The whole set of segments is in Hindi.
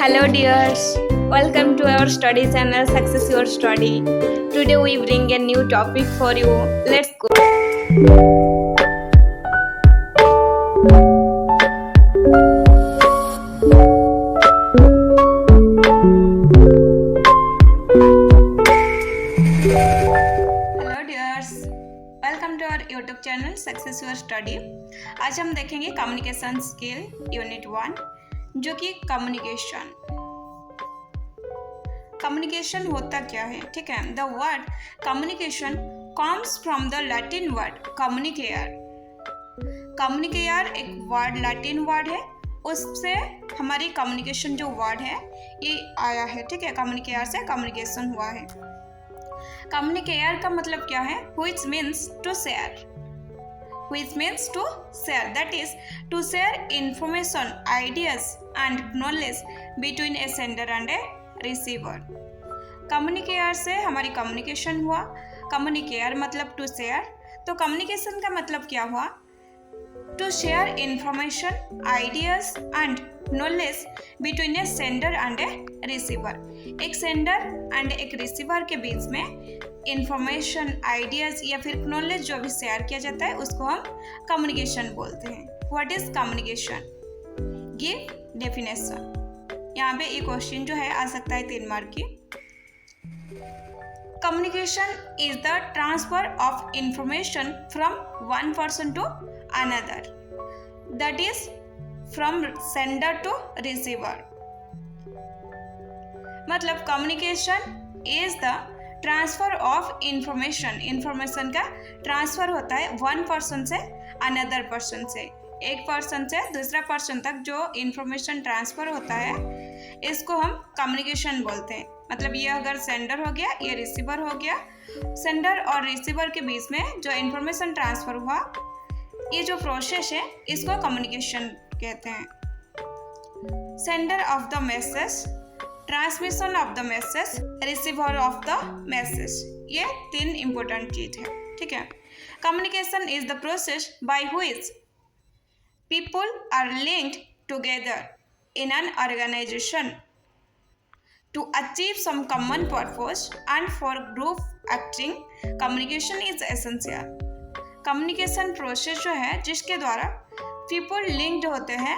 Hello dears, welcome to our study channel Success Your Study. Today we bring a new topic for you. Let's go. Hello dears, welcome to our YouTube channel Success Your Study. आज हम देखेंगे कम्युनिकेशन स्किल यूनिट 1 जो कि कम्युनिकेशन होता क्या है। ठीक है, the word communication comes from the Latin word communicare. Communicare एक वर्ड लैटिन वर्ड है, उससे हमारी कम्युनिकेशन जो वर्ड है ये आया है। ठीक है, कम्युनिकेयर से कम्युनिकेशन हुआ है। कम्युनिकेयर का मतलब क्या है? which means to share, which means to share, that is to share information, ideas and knowledge between a sender and a receiver. कम्युनिकेयर से हमारी कम्युनिकेशन हुआ। कम्युनिकेयर मतलब टू शेयर, तो कम्युनिकेशन का मतलब क्या हुआ? To share information, ideas and knowledge between a sender and a receiver. एक सेंडर एंड एक रिसीवर के बीच में इंफॉर्मेशन, आइडियाज या फिर नॉलेज जो भी शेयर किया जाता है उसको हम कम्युनिकेशन बोलते हैं। What is communication? Give definition. यहाँ पे ये क्वेश्चन जो है आ सकता है 3 मार्क की। Communication is the transfer of information from one person to another, that is from sender to receiver. मतलब communication is the transfer of information का ट्रांसफर होता है वन पर्सन से अनदर पर्सन से, एक पर्सन से दूसरा पर्सन तक जो इंफॉर्मेशन ट्रांसफर होता है इसको हम कम्युनिकेशन बोलते हैं। मतलब ये अगर सेंडर हो गया, ये रिसीवर हो गया, सेंडर और रिसीवर के बीच में जो इंफॉर्मेशन ट्रांसफर हुआ, ये जो प्रोसेस है इसको कम्युनिकेशन कहते हैं। Sender of the message, transmission of the message, receiver of the message, ये 3 इंपॉर्टेंट चीज है। ठीक है, communication is the process by which people are linked together in an organization to achieve some common purpose, and for group acting communication is essential. communication process जो है जिसके द्वारा people linked होते हैं,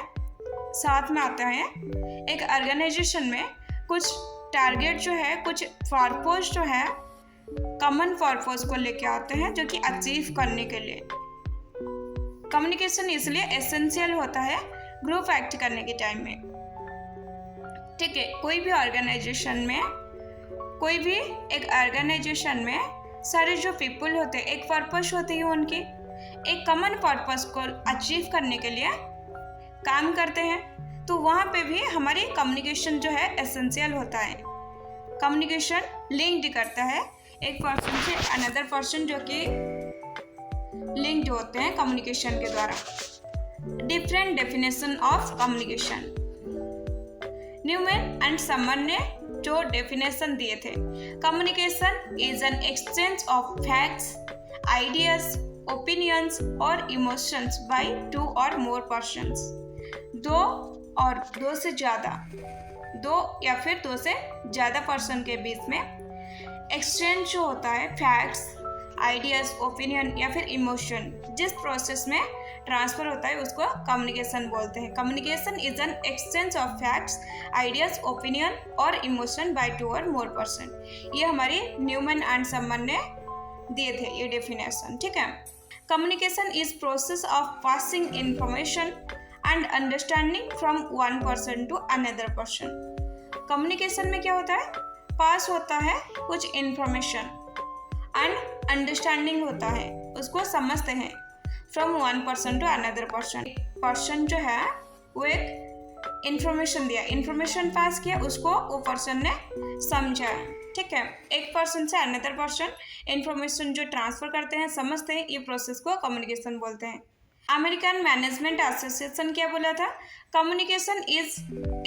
साथ में आते हैं एक ऑर्गेनाइजेशन में, कुछ टारगेट जो है, कुछ पर्पस जो है, कॉमन पर्पस को लेके आते हैं जो कि अचीव करने के लिए। कम्युनिकेशन इसलिए एसेंशियल होता है ग्रुप एक्ट करने के टाइम में। ठीक है, कोई भी एक ऑर्गेनाइजेशन में सारे जो पीपल होते हैं, एक पर्पस होती है उनकी, एक कॉमन पर्पस को अचीव करने के लिए काम करते हैं, तो वहाँ पे भी हमारी कम्युनिकेशन जो है एसेंशियल होता है। कम्युनिकेशन लिंक्ड करता है एक पर्सन से अनदर पर्सन जो कि लिंक्ड होते हैं कम्युनिकेशन के द्वारा। Different definition of communication, Newman and Summer ने जो डेफिनेशन दिए थे, communication is an exchange of facts, ideas, opinions और इमोशंस बाय 2 और मोर पर्सन्स। 2 या फिर 2 से ज़्यादा पर्सन के बीच में एक्सचेंज जो होता है फैक्ट्स, आइडियाज, ओपिनियन या फिर इमोशन, जिस प्रोसेस में ट्रांसफर होता है उसको कम्युनिकेशन बोलते हैं। Communication is an exchange of facts, ideas, opinion और इमोशन बाय 2 और मोर पर्सन। ये हमारी न्यूमैन एंड समन ने दिए थे ये डेफिनेशन। ठीक है, communication is process of passing information and understanding from one person to another person. Communication में क्या होता है? पास होता है कुछ इंफॉर्मेशन एंड अंडरस्टैंडिंग होता है, उसको समझते हैं from one person to another person. Person जो है वो एक इंफॉर्मेशन दिया, इंफॉर्मेशन पास किया, उसको वो पर्सन ने समझा। ठीक है, एक पर्सन से अनदर पर्सन इंफॉर्मेशन जो ट्रांसफर करते हैं, समझते हैं, ये प्रोसेस को कम्युनिकेशन बोलते हैं। अमेरिकन मैनेजमेंट एसोसिएशन क्या बोला था? Communication is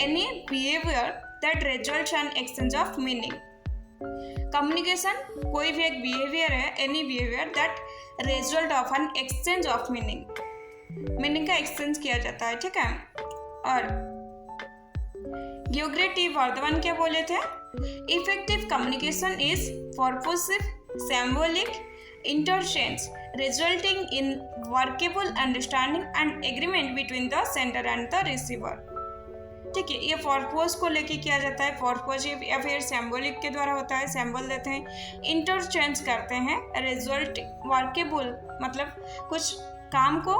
any behaviour that results N exchange of meaning. Communication कोई भी एक बिहेवियर है, any behaviour that result of N exchange of meaning का एक्सचेंज किया जाता है। ठीक है, और ग्योग्रे टी वर्धमान क्या बोले थे? Effective communication is purposive, symbolic interchange resulting in workable understanding and agreement between the sender and the receiver. ठीक है, ये पर्पस को लेके किया जाता है, पर्पसिव या फिर सिंबॉलिक के द्वारा होता है, सिंबल देते हैं, इंटरचेंज करते हैं, रिजल्ट वर्केबल मतलब कुछ काम को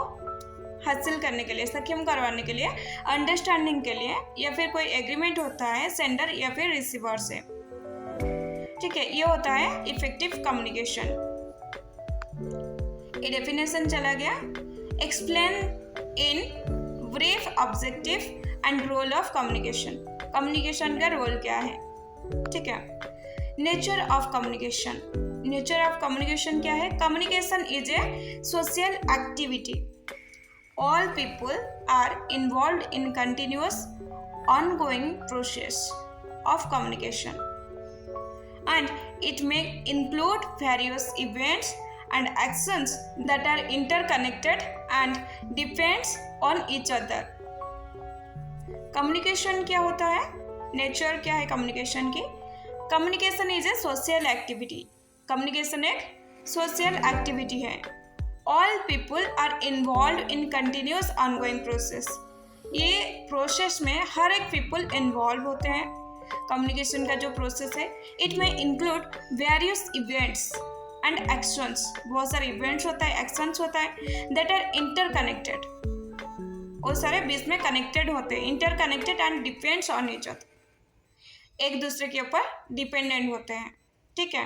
हासिल करने के लिए, सक्षम करवाने के लिए, अंडरस्टैंडिंग के लिए, या फिर कोई एग्रीमेंट होता है सेंडर या फिर रिसीवर से। ठीक है, ये होता है इफेक्टिव कम्युनिकेशन। ये डेफिनेशन चला गया। Explain in brief objective and role of communication. Communication का रोल क्या है? ठीक है, nature of communication. Nature of communication क्या है? Communication is a social activity. All people are involve in continuous ongoing process of communication, and it may include various events and actions that are interconnected and depends on each other. Communication क्या होता है? नेचर क्या है कम्युनिकेशन की? Communication is a social activity. Communication एक सोशल एक्टिविटी है। All people are involve in continuous ongoing process. ये प्रोसेस में हर एक पीपल इन्वॉल्व होते हैं। कम्युनिकेशन का जो प्रोसेस है, इट में include various events and actions. बहुत सारे इवेंट्स होता है, एक्शंस होता है, दैट आर इंटरकनेक्टेड। वो सारे बीच में कनेक्टेड होते हैं, interconnected and depends on each other, एक दूसरे के ऊपर डिपेंडेंट होते हैं। ठीक है,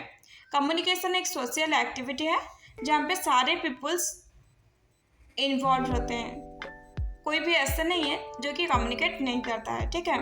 कम्युनिकेशन एक सोशल एक्टिविटी है जहाँ पे सारे पीपल्स इन्वॉल्व होते हैं। कोई भी ऐसा नहीं है जो कि कम्युनिकेट नहीं करता है। ठीक है,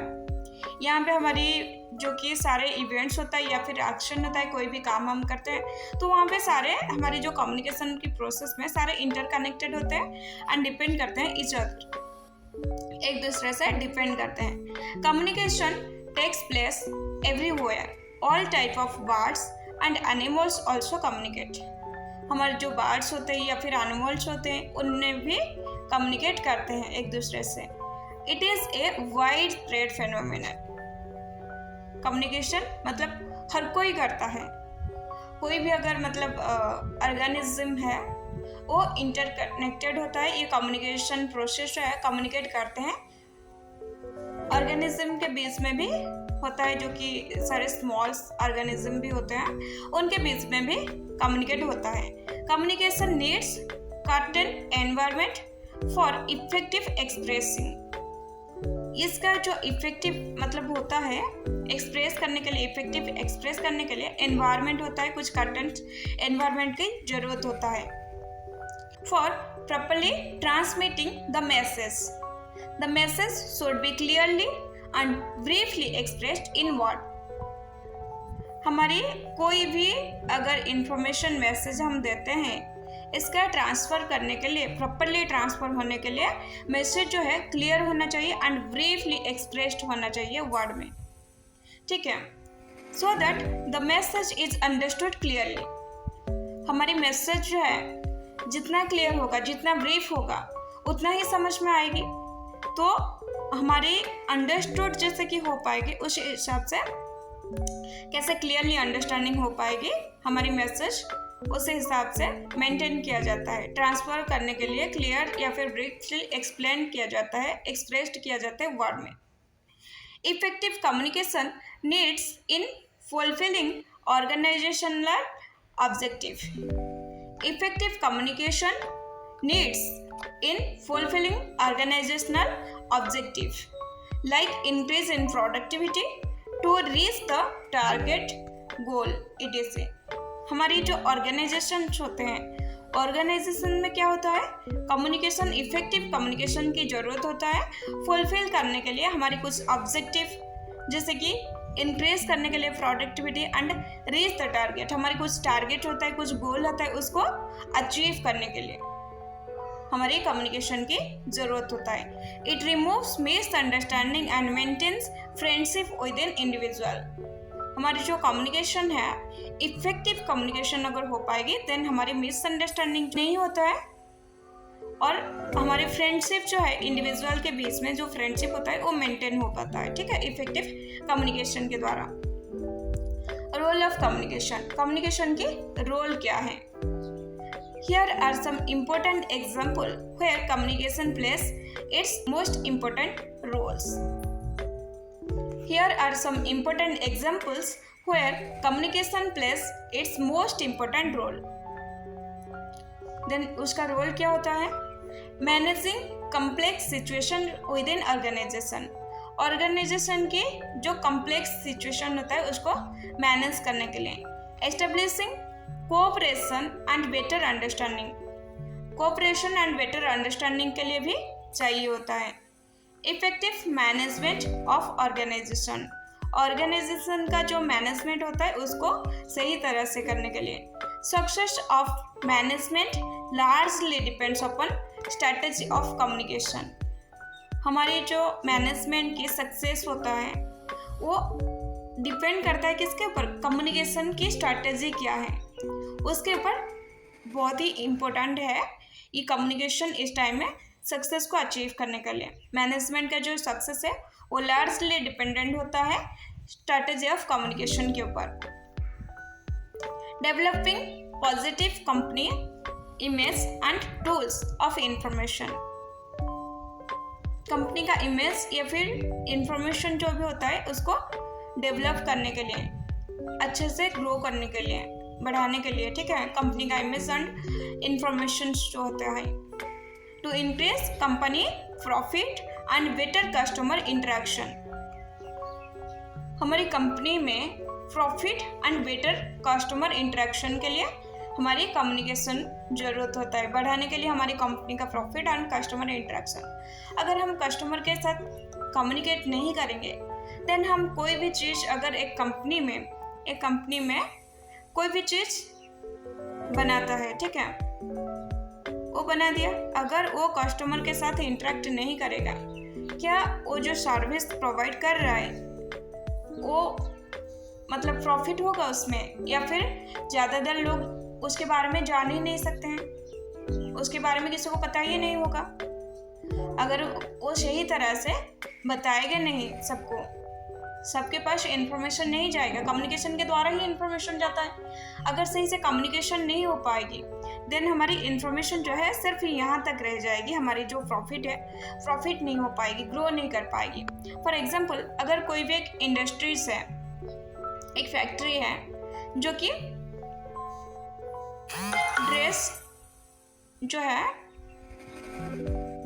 यहाँ पे हमारी जो कि सारे इवेंट्स होता है या फिर एक्शन होता है, कोई भी काम हम करते हैं, तो वहाँ पे सारे हमारी जो कम्युनिकेशन की प्रोसेस में सारे इंटरकनेक्टेड होते हैं एंड डिपेंड करते हैं ईच अदर, एक दूसरे से डिपेंड करते हैं। Communication takes place everywhere. All type of birds and animals also communicate. हमारे जो बर्ड्स होते हैं या फिर एनिमल्स होते हैं, उनमें भी कम्युनिकेट करते हैं एक दूसरे से। It is a wide spread phenomenon. Communication मतलब हर कोई करता है। कोई भी अगर मतलब ऑर्गेनिज्म है, वो इंटरकनेक्टेड होता है। ये कम्युनिकेशन प्रोसेस है, कम्युनिकेट करते हैं। ऑर्गेनिज्म के बीच में भी होता है, जो कि सारे स्मॉल ऑर्गेनिज्म भी होते हैं, उनके बीच में भी कम्युनिकेट होता है। Communication needs certain environment for effective expressing. इसका जो इफेक्टिव मतलब होता है एक्सप्रेस करने के लिए, इफेक्टिव एक्सप्रेस करने के लिए एनवायरनमेंट होता है, कुछ कंटेंट एनवायरनमेंट की जरूरत होता है। For properly transmitting the message should be clearly and briefly expressed in word. हमारी कोई भी अगर इंफॉर्मेशन मैसेज हम देते हैं, इसका ट्रांसफ़र करने के लिए, प्रॉपरली ट्रांसफ़र होने के लिए मैसेज जो है क्लियर होना चाहिए एंड ब्रीफली एक्सप्रेस्ड होना चाहिए वर्ड में। ठीक है, so that the message is understood clearly. हमारी मैसेज जो है जितना क्लियर होगा, जितना ब्रीफ होगा, उतना ही समझ में आएगी, तो हमारी अंडरस्टूड जैसे कि हो पाएगी, उस हिसाब से कैसे क्लियरली अंडरस्टैंडिंग हो पाएगी हमारी मैसेज, उस हिसाब से मेंटेन किया जाता है। ट्रांसफ़र करने के लिए क्लियर या फिर ब्रीफली एक्सप्लेन किया जाता है, एक्सप्रेस्ड किया जाता है वर्ड में। Effective communication needs in fulfilling organisational objective. Effective communication needs in fulfilling organizational objective, like increase in productivity to reach the target goal, etc. हमारी जो ऑर्गेनाइजेशन होते हैं, ऑर्गेनाइजेशन में क्या होता है, कम्युनिकेशन, इफेक्टिव कम्युनिकेशन की ज़रूरत होता है फुलफिल करने के लिए हमारी कुछ ऑब्जेक्टिव, जैसे कि इंक्रीज करने के लिए productivity and reach the target. हमारी कुछ टारगेट होता है, कुछ गोल होता है, उसको अचीव करने के लिए हमारी कम्युनिकेशन की ज़रूरत होता है। It removes misunderstanding and maintains friendship with in individual. हमारी जो कम्युनिकेशन है, इफेक्टिव कम्युनिकेशन अगर हो पाएगी, देन हमारी मिसअंडरस्टैंडिंग नहीं होता है और हमारी फ्रेंडशिप जो है इंडिविजुअल के बीच में जो फ्रेंडशिप होता है वो मेंटेन हो पाता है, ठीक है, इफेक्टिव कम्युनिकेशन के द्वारा। रोल ऑफ कम्युनिकेशन, कम्युनिकेशन की रोल क्या है? Here are some important examples where communication plays its most important roles. Here are some important examples where communication plays its most important role. Then उसका रोल क्या होता है? Managing complex situation within organization. Organisation की जो कम्प्लेक्स सिचुएशन होता है उसको मैनेज करने के लिए। Establishing cooperation and better understanding, cooperation and better understanding के लिए भी चाहिए होता है। Effective management of organisation, organisation का जो मैनेजमेंट होता है उसको सही तरह से करने के लिए। Success of management largely depends upon strategy of communication, हमारी जो मैनेजमेंट की सक्सेस होता है वो डिपेंड करता है किसके ऊपर? कम्युनिकेशन की स्ट्रैटेजी क्या है उसके ऊपर बहुत ही इम्पोर्टेंट है ये कम्युनिकेशन इस टाइम में सक्सेस को अचीव करने के लिए। मैनेजमेंट का जो सक्सेस है वो लार्जली डिपेंडेंट होता है स्ट्रैटेजी ऑफ कम्युनिकेशन के ऊपर। Developing positive company image and tools of information, company का इमेज या फिर इंफॉर्मेशन जो भी होता है उसको डेवलप करने के लिए, अच्छे से ग्रो करने के लिए, बढ़ाने के लिए, ठीक है, कंपनी का इमेज एंड इंफॉर्मेशन जो होता है। To increase company profit and better customer interaction, हमारी कंपनी में profit and better customer interaction के लिए हमारी कम्युनिकेशन ज़रूरत होता है, बढ़ाने के लिए हमारी कंपनी का प्रॉफिट एंड कस्टमर इंटरेक्शन। अगर हम कस्टमर के साथ कम्युनिकेट नहीं करेंगे देन हम कोई भी चीज़ अगर एक कंपनी में कोई भी चीज़ बनाता है, ठीक है, वो बना दिया, अगर वो कस्टमर के साथ इंटरेक्ट नहीं करेगा, क्या वो जो सर्विस प्रोवाइड कर रहा है वो मतलब प्रॉफिट होगा उसमें, या फिर ज़्यादातर लोग उसके बारे में जान ही नहीं सकते हैं, उसके बारे में किसी को पता ही नहीं होगा। अगर वो सही तरह से बताएगा नहीं सबको, सबके पास इंफॉर्मेशन नहीं जाएगा, कम्युनिकेशन के द्वारा ही इंफॉर्मेशन जाता है। अगर सही से कम्युनिकेशन नहीं हो पाएगी देन हमारी इंफॉर्मेशन जो है सिर्फ यहाँ तक रह जाएगी, हमारी जो प्रॉफिट है प्रॉफिट नहीं हो पाएगी, ग्रो नहीं कर पाएगी। फॉर एग्जाम्पल अगर कोई भी एक इंडस्ट्रीज है, एक फैक्ट्री है जो कि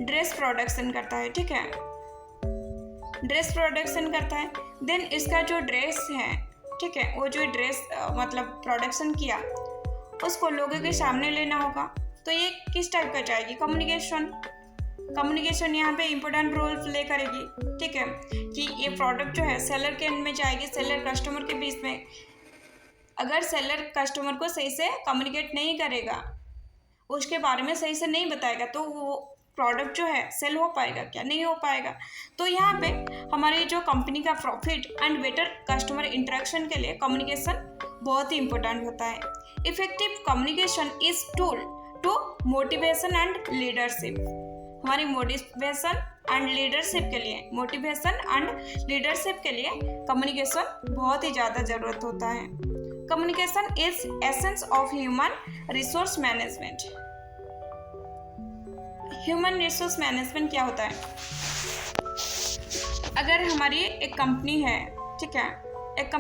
ड्रेस प्रोडक्शन करता है, ठीक है, ड्रेस प्रोडक्शन करता है, देन इसका जो ड्रेस है, ठीक है, वो जो ड्रेस मतलब प्रोडक्शन किया उसको लोगों के सामने लेना होगा, तो ये किस टाइप का जाएगी? कम्युनिकेशन यहाँ पे इम्पोर्टेंट रोल प्ले करेगी, ठीक है, कि ये प्रोडक्ट जो है सेलर के एंड में जाएगी, सेलर कस्टमर के बीच में। अगर सेलर कस्टमर को सही से कम्युनिकेट नहीं करेगा, उसके बारे में सही से नहीं बताएगा, तो वो प्रोडक्ट जो है सेल हो पाएगा क्या? नहीं हो पाएगा। तो यहाँ पे हमारी जो कंपनी का profit and better customer interaction के लिए कम्युनिकेशन बहुत ही इम्पोर्टेंट होता है। Effective communication is tool to motivation and leadership, हमारी मोटिवेशन एंड लीडरशिप के लिए कम्युनिकेशन बहुत ही ज़्यादा ज़रूरत होता है। Communication is essence of human resource management. Human resource management क्या होता है? अगर हमारी एक कंपनी है, ठीक है, एक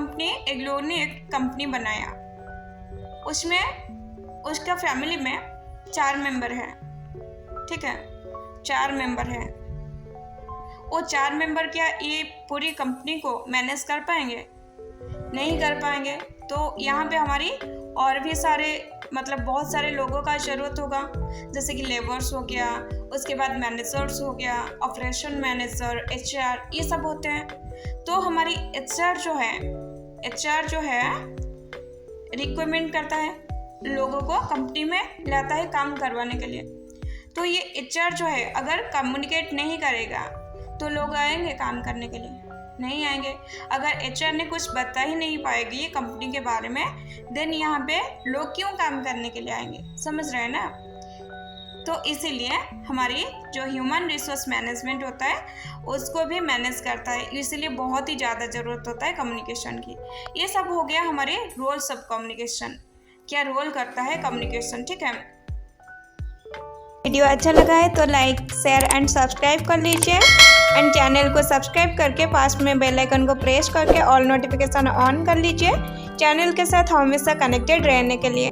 लोग ने एक कंपनी बनाया, उसमें उसका फैमिली में 4 मेंबर हैं, ठीक है, 4 मेंबर हैं। वो 4 मेंबर क्या ये पूरी कंपनी को मैनेज कर पाएंगे? नहीं कर पाएंगे। तो यहाँ पे हमारी और भी सारे मतलब बहुत सारे लोगों का ज़रूरत होगा, जैसे कि लेबर्स हो गया, उसके बाद मैनेजर्स हो गया, ऑपरेशन मैनेजर, HR, ये सब होते हैं। तो हमारी HR जो है रिक्वायरमेंट करता है, लोगों को कंपनी में लाता है काम करवाने के लिए। तो ये HR जो है अगर कम्युनिकेट नहीं करेगा तो लोग आएंगे काम करने के लिए? नहीं आएंगे। अगर HR ने कुछ बता ही नहीं पाएगी कंपनी के बारे में, देन यहाँ पे लोग क्यों काम करने के लिए आएंगे? समझ रहे हैं ना? तो इसीलिए हमारी जो ह्यूमन रिसोर्स मैनेजमेंट होता है उसको भी मैनेज करता है, इसीलिए बहुत ही ज़्यादा ज़रूरत होता है कम्युनिकेशन की। ये सब हो गया हमारे रोल्स ऑफ कम्युनिकेशन, क्या रोल करता है कम्युनिकेशन। ठीक है, वीडियो अच्छा लगा है तो लाइक शेयर एंड सब्सक्राइब कर लीजिए एंड चैनल को सब्सक्राइब करके पास में बेल आइकन को प्रेस करके ऑल नोटिफिकेशन ऑन कर लीजिए चैनल के साथ हमेशा कनेक्टेड रहने के लिए।